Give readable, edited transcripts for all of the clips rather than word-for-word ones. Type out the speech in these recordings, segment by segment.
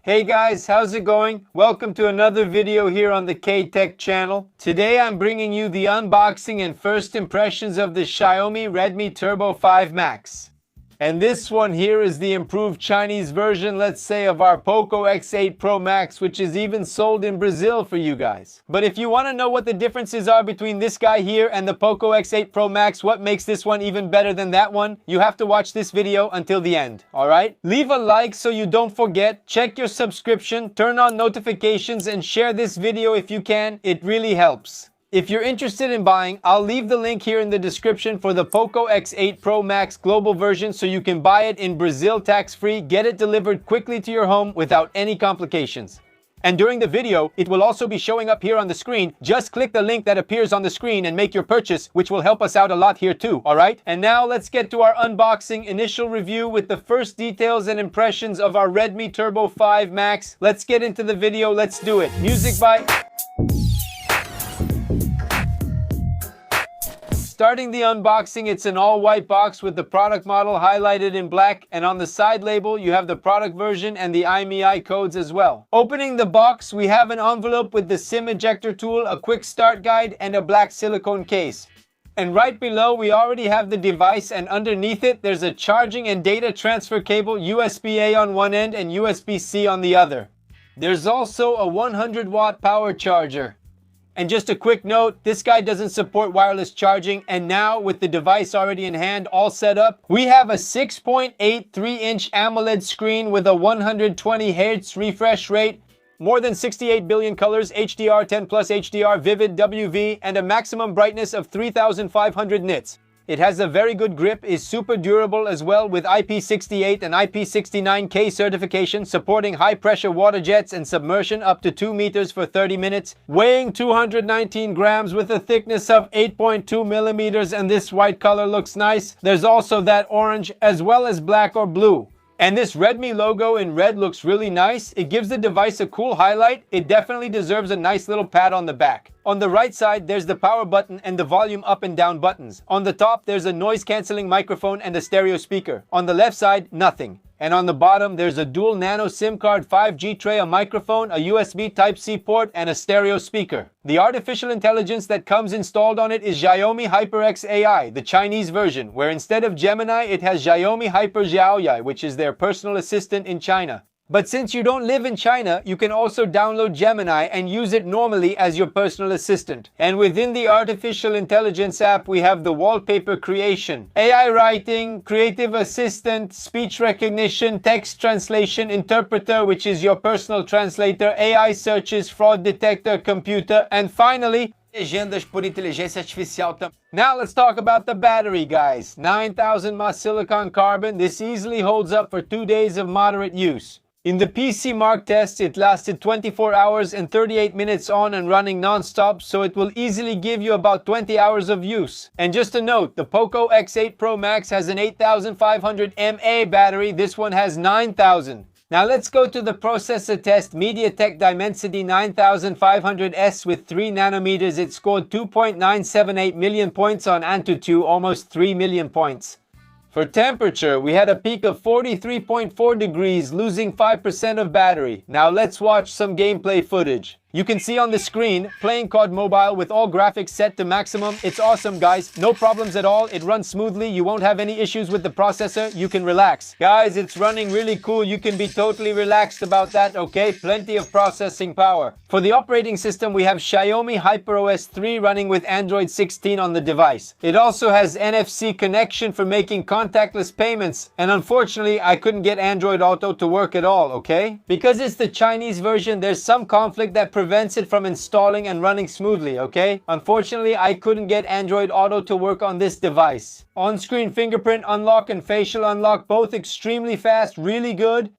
Hey guys, how's it going? Welcome to another video here on the K-Tech channel. Today I'm bringing you the unboxing and first impressions of the Xiaomi Redmi Turbo 5 Max. And this one here is the improved Chinese version, let's say, of our POCO X8 Pro Max, which is even sold in Brazil for you guys. But if you want to know what the differences are between this guy here and the POCO X8 Pro Max, what makes this one even better than that one, you have to watch this video until the end, alright? Leave a like so you don't forget, check your subscription, turn on notifications, and share this video if you can. It really helps. If you're interested in buying, I'll leave the link here in the description for the POCO X8 Pro Max global version so you can buy it in Brazil tax-free, get it delivered quickly to your home without any complications. And during the video, it will also be showing up here on the screen. Just click the link that appears on the screen and make your purchase, which will help us out a lot here too, alright? And now let's get to our unboxing initial review with the first details and impressions of our Redmi Turbo 5 Max. Let's get into the video, let's do it. Music by... Starting the unboxing, it's an all-white box with the product model highlighted in black, and on the side label you have the product version and the IMEI codes as well. Opening the box, we have an envelope with the SIM ejector tool, a quick start guide, and a black silicone case. And right below we already have the device, and underneath it there's a charging and data transfer cable, USB-A on one end and USB-C on the other. There's also a 100-watt power charger. And just a quick note, this guy doesn't support wireless charging, and now with the device already in hand, all set up, we have a 6.83-inch AMOLED screen with a 120 Hz refresh rate, more than 68 billion colors, HDR, 10 plus HDR, vivid, WV, and a maximum brightness of 3,500 nits. It has a very good grip, is super durable as well with IP68 and IP69K certification, supporting high-pressure water jets and submersion up to 2 meters for 30 minutes, weighing 219 grams with a thickness of 8.2 millimeters, and this white color looks nice. There's also that orange as well as black or blue. And this Redmi logo in red looks really nice. It gives the device a cool highlight. It definitely deserves a nice little pat on the back. On the right side, there's the power button and the volume up and down buttons. On the top, there's a noise-canceling microphone and a stereo speaker. On the left side, nothing. And on the bottom, there's a dual nano SIM card 5G tray, a microphone, a USB Type-C port, and a stereo speaker. The artificial intelligence that comes installed on it is Xiaomi HyperX AI, the Chinese version, where instead of Gemini, it has Xiaomi Hyper Xiaoyai, which is their personal assistant in China. But since you don't live in China, you can also download Gemini and use it normally as your personal assistant. And within the artificial intelligence app, we have the wallpaper creation, AI writing, creative assistant, speech recognition, text translation, interpreter, which is your personal translator, AI searches, fraud detector, computer, and finally, legendas por inteligência artificial. Now let's talk about the battery, guys. 9,000 mAh silicon carbon. This easily holds up for 2 days of moderate use. In the PC Mark test, it lasted 24 hours and 38 minutes on and running non-stop, so it will easily give you about 20 hours of use. And just a note, the POCO X8 Pro Max has an 8500 mAh battery, this one has 9000. Now let's go to the processor test. MediaTek Dimensity 9500S with 3 nanometers. It scored 2.978 million points on AnTuTu, almost 3 million points. For temperature, we had a peak of 43.4 degrees, losing 5% of battery. Now let's watch some gameplay footage. You can see on the screen, playing COD Mobile with all graphics set to maximum. It's awesome, guys. No problems at all. It runs smoothly. You won't have any issues with the processor. You can relax. Guys, it's running really cool. You can be totally relaxed about that, okay? Plenty of processing power. For the operating system, we have Xiaomi HyperOS 3 running with Android 16 on the device. It also has NFC connection for making contactless payments. And unfortunately, I couldn't get Android Auto to work at all, okay? Because it's the Chinese version, there's some conflict that prevents it from installing and running smoothly, okay? Unfortunately, I couldn't get Android Auto to work on this device. On-screen fingerprint unlock and facial unlock, both extremely fast, really good.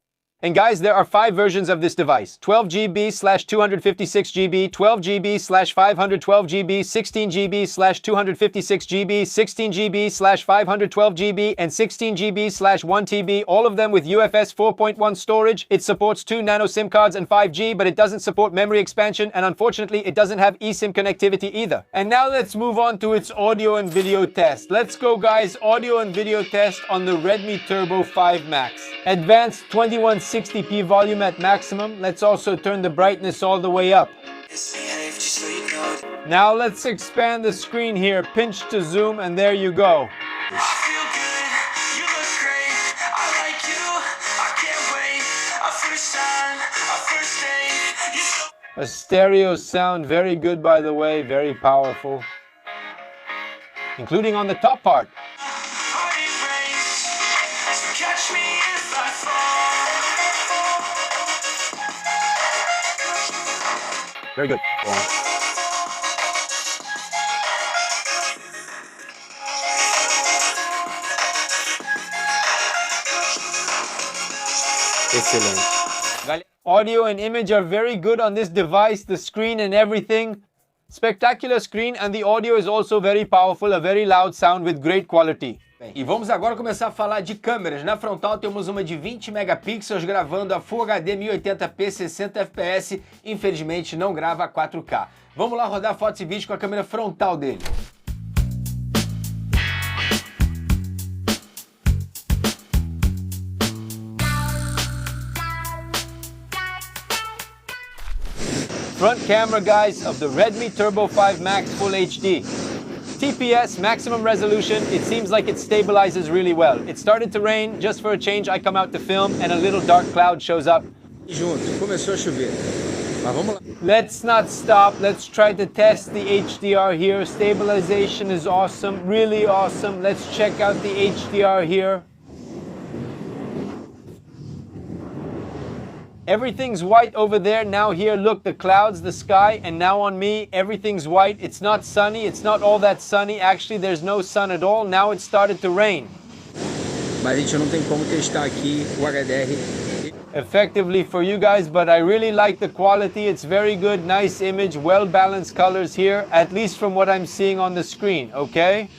And guys, there are 5 versions of this device: 12GB/256GB, 12GB/512GB, 16GB/256GB, 16GB/512GB, and 16GB/1TB, all of them with UFS 4.1 storage. It supports 2 nano SIM cards and 5G, but it doesn't support memory expansion, and unfortunately, it doesn't have eSIM connectivity either. And now let's move on to its audio and video test. Let's go, guys, audio and video test on the Redmi Turbo 5 Max. Advanced 21 1060p volume at maximum. Let's also turn the brightness all the way up. Now let's expand the screen here. Pinch to zoom, and there you go. A stereo sound, very good by the way, very powerful. Including on the top part. Very good. Excellent. Audio and image are very good on this device, the screen and everything. Spectacular screen, and the audio is also very powerful, a very loud sound with great quality. E vamos agora começar a falar de câmeras. Na frontal temos uma de 20 megapixels gravando a Full HD 1080p 60 fps. Infelizmente não grava a 4K. Vamos lá rodar fotos e vídeos com a câmera frontal dele. Front camera, guys, of the Redmi Turbo 5 Max Full HD. TPS, maximum resolution, it seems like it stabilizes really well. It started to rain, just for a change I come out to film and a little dark cloud shows up. Junto, começou a chover. Mas vamos lá. Let's not stop, let's try to test the HDR here. Stabilization is awesome, really awesome. Let's check out the HDR here. Everything's white over there. Now here, look, the clouds, the sky, and now on me, everything's white. It's not sunny. It's not all that sunny. Actually, there's no sun at all. Now it started to rain. Mas a gente não tem como testar aqui o HDR. Effectively for you guys, but I really like the quality. It's very good, nice image, well-balanced colors here, at least from what I'm seeing on the screen, okay?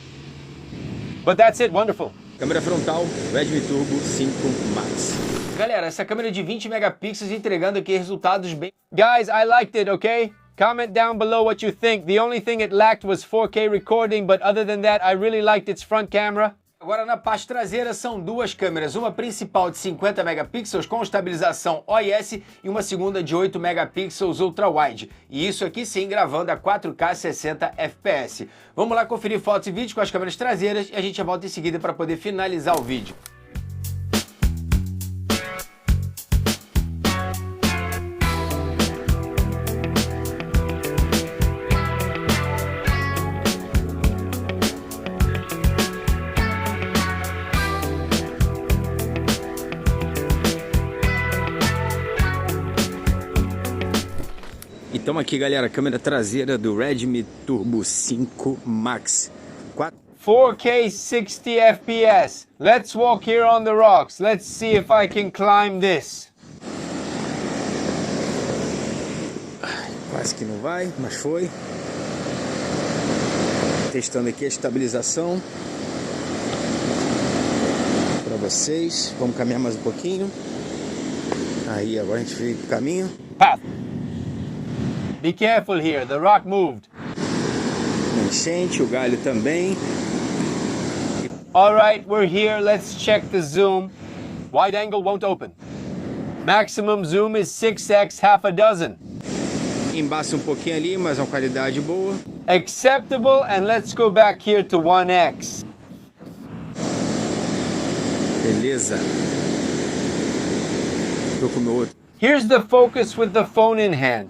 But that's it, wonderful. Câmera frontal, Redmi Turbo 5 Max. Galera, essa câmera de 20 megapixels entregando aqui resultados bem... Guys, I liked it, okay? Comment down below what you think. The only thing it lacked was 4K recording, but other than that, I really liked its front camera. Agora na parte traseira são duas câmeras, uma principal de 50 megapixels com estabilização OIS e uma segunda de 8 megapixels ultra-wide. E isso aqui sim gravando a 4K 60 fps. Vamos lá conferir fotos e vídeos com as câmeras traseiras e a gente volta em seguida para poder finalizar o vídeo. Estamos aqui, galera, câmera traseira do Redmi Turbo 5 Max. 4K 60 FPS. Let's walk here on the rocks. Let's see if I can climb this. Quase que não vai, mas foi. Testando aqui a estabilização para vocês. Vamos caminhar mais um pouquinho. Aí, agora a gente veio pro caminho. Path. Be careful here, the rock moved. Enchente, o galho também. Alright, we're here, let's check the zoom. Wide angle won't open. Maximum zoom is 6x half a dozen. Embaça um pouquinho ali, mas uma qualidade boa. Acceptable, and let's go back here to 1x. Beleza. Tô com o meu outro. Here's the focus with the phone in hand.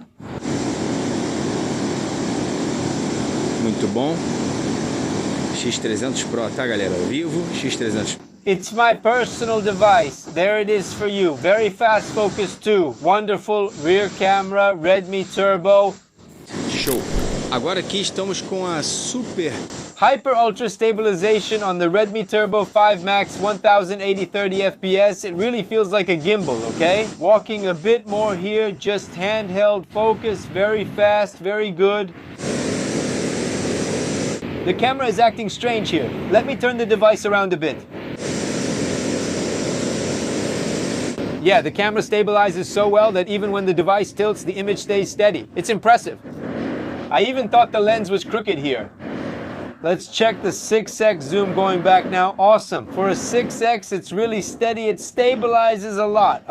Muito bom. X300 Pro, tá, galera? Ao vivo, X300. It's my personal device. There it is for you. Very fast focus too. Wonderful rear camera, Redmi Turbo. Show. Agora aqui estamos com a super Hyper Ultra Stabilization on the Redmi Turbo 5 Max 1080-30 FPS. It really feels like a gimbal, okay? Walking a bit more here, just handheld focus, very fast, very good. The camera is acting strange here. Let me turn the device around a bit. Yeah, the camera stabilizes so well that even when the device tilts, the image stays steady. It's impressive. I even thought the lens was crooked here. Let's check the 6x zoom going back now. Awesome. For a 6x, it's really steady. It stabilizes a lot.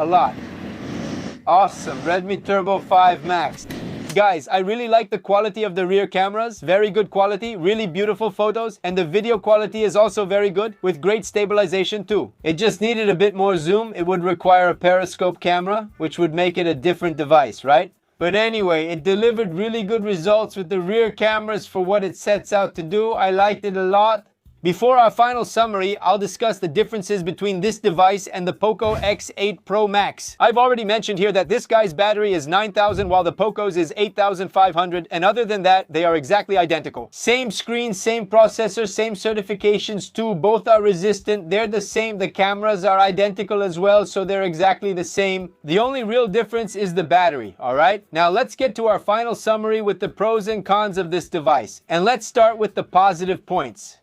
Awesome. Redmi Turbo 5 Max. Guys, I really like the quality of the rear cameras. Very good quality, really beautiful photos, and the video quality is also very good with great stabilization too. It just needed a bit more zoom. It would require a periscope camera, which would make it a different device, right? But anyway, it delivered really good results with the rear cameras for what it sets out to do. I liked it a lot. Before our final summary, I'll discuss the differences between this device and the POCO X8 Pro Max. I've already mentioned here that this guy's battery is 9,000 while the POCO's is 8,500, and other than that, they are exactly identical. Same screen, same processor, same certifications too. Both are resistant. They're the same. The cameras are identical as well, so they're exactly the same. The only real difference is the battery, all right? Now let's get to our final summary with the pros and cons of this device. And let's start with the positive points.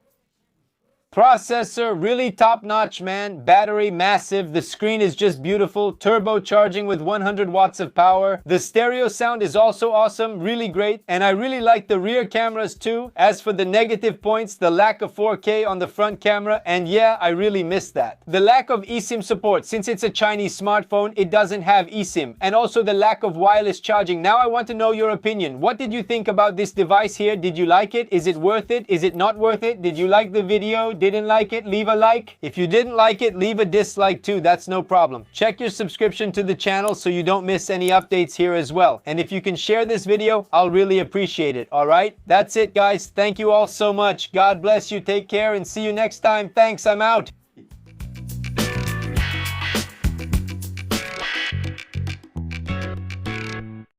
Processor, really top-notch, man. Battery, massive. The screen is just beautiful. Turbocharging with 100 watts of power. The stereo sound is also awesome, really great. And I really like the rear cameras too. As for the negative points, the lack of 4K on the front camera, and yeah, I really missed that. The lack of eSIM support. Since it's a Chinese smartphone, it doesn't have eSIM. And also the lack of wireless charging. Now I want to know your opinion. What did you think about this device here? Did you like it? Is it worth it? Is it not worth it? Did you like the video? Didn't like it? Leave a like. If you didn't like it, leave a dislike too. That's no problem. Check your subscription to the channel so you don't miss any updates here as well. And if you can share this video, I'll really appreciate it. All right? That's it, guys. Thank you all so much. God bless you. Take care and see you next time. Thanks. I'm out.